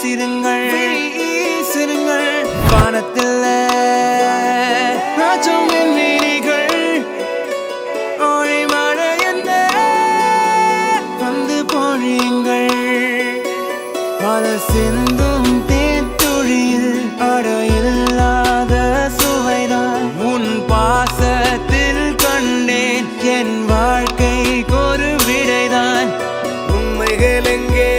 வீசிருங்கள் வானத்தில் நாச்சும் விண்வெளிகள் ஒளி மழை என்ன வந்து பொழியுங்கள் மலர் சிந்தும் தேத்துழியில் அடையில்லாத சுவைதான் உன் பாசத்தில் கண்டேன் என் வாழ்க்கைக்கு ஒரு விடைதான் உண்மைகள் எங்கே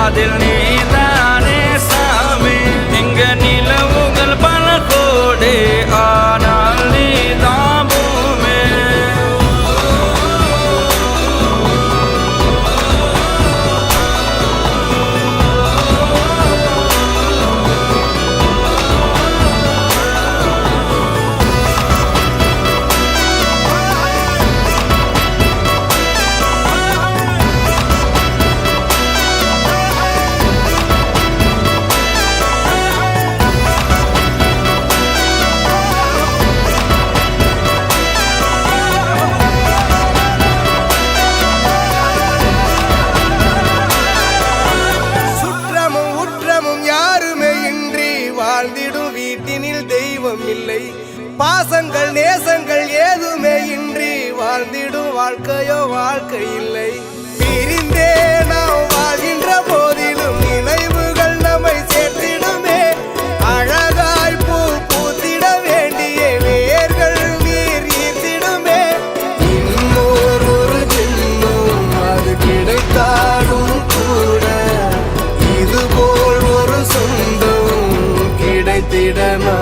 அதில் நீதானே சாமி இங்க நிலவுகள் பல கோடி ஆனால் நீதான் பூமி வாழ்ந்திடும் வீட்டினில் தெய்வம் இல்லை பாசங்கள் நேசங்கள் ஏதுமே இன்றி வாழ்ந்திடும் வாழ்க்கையோ வாழ்க்கை இல்லை பிரிந்தே நாம் வாழ்கின்ற போதிலும் நினைவுகள் நம்மை சேர்த்திடுமே அழகாய் பூ பூத்திட வேண்டிய வேர்கள் நீர் ஈர்த்திடுமே இன்னொரு ஜென்மம் அது கிடைத்தாலும் கூட இதுபோல் ஒரு சொந்தம் கிடைத்திடமா